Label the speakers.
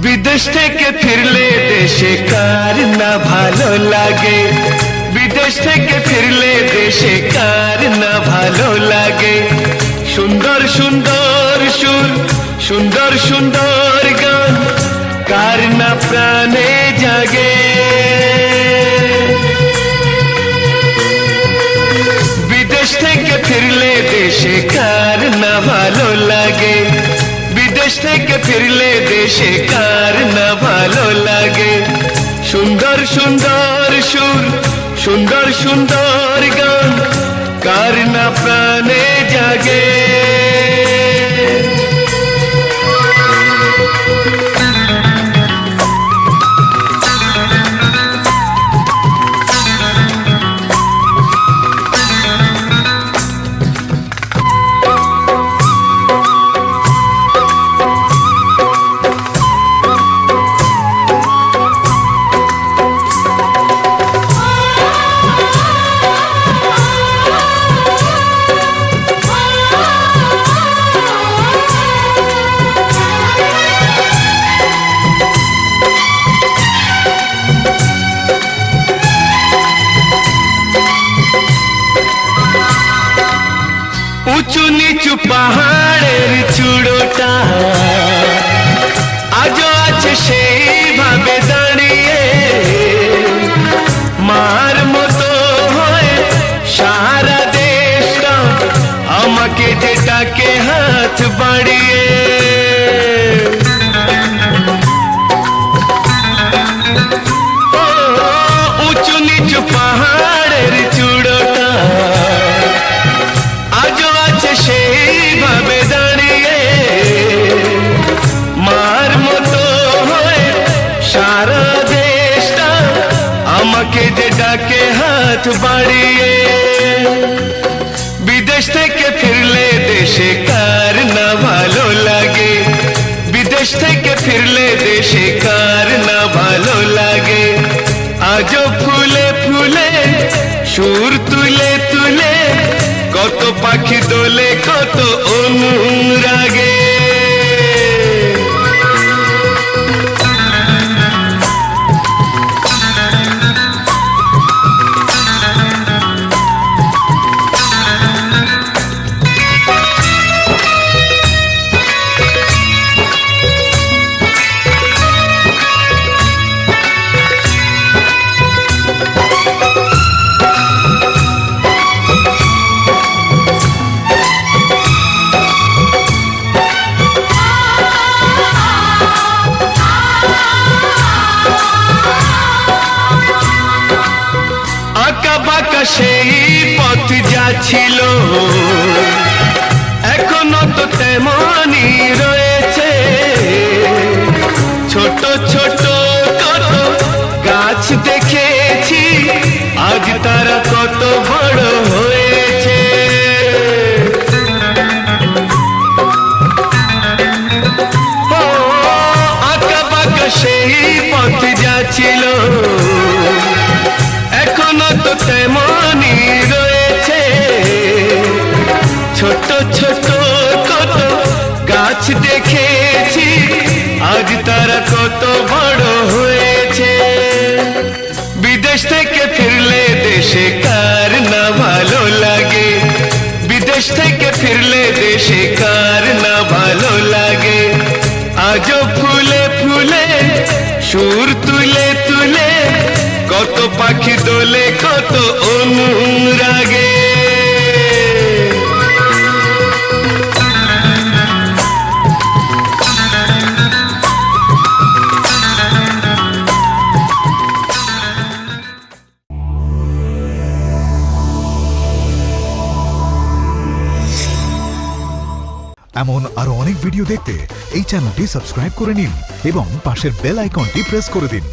Speaker 1: বিদেশ থেকে ফিরলে দেশে কার না ভালো লাগে, বিদেশ থেকে ফিরলে দেশে কার না ভালো লাগে। সুন্দর সুন্দর সুর, সুন্দর সুন্দর গান, কার না প্রাণে জাগে। বিদেশ থেকে ফিরলে দেশে কার না ভালো লাগে, বিদেশ থেকে ফিরলে দেশে কার না ভালো লাগে। সুন্দর সুন্দর সুর, সুন্দর সুন্দর গান, কার না প্রাণে জাগে। উঁচু নিচু পাহাড়ের চূড়োটা আজও আছে সেইভাবে দাঁড়িয়ে, মার মতো হয়ে সারা দেশটা আমাকে যেটাকে হাত বাড়িয়ে। উঁচু নিচু পাহাড়ের চূড়োটা আজও আছে সেইভাবে দাঁড়িয়ে, মার মতো হয়ে সারা দেশটা আমাকে যে ডাকে হাত বাড়িয়ে। বিদেশ থেকে ফিরলে দেশে কার না ভালো লাগে, বিদেশ থেকে ফিরলে দেশে কার না ভালো লাগে। আজও ফুলে ফুলে সুর তুলে তুলে কত পাখি দোলে কত অনুরাগে। সেই পথ যাচ্ছিল এখনো তো তেমনই রয়েছে, ছোট ছোট কত গাছ দেখেছি আজ তারা কত বড় হয়েছে। ও আঁকা বাঁকা সেই পথ যাচ্ছিল এখনো তো তেমনই রয়েছে, ছোট ছোট কত গাছ দেখেছি আজ তারা কত বড় হয়েছে। বিদেশ থেকে ফিরলে দেশে কার না ভালো লাগে, বিদেশ থেকে ফিরলে দেশে কার না ভালো লাগে। আজও ফুলে ফুলে সুর তুলে তুলে কত পাখি দোলে কত অনুরাগে।
Speaker 2: এমন আরো অনেক ভিডিও দেখতে এই চ্যানেলটি সাবস্ক্রাইব করে নিন এবং পাশের বেল আইকনটি প্রেস করে দিন।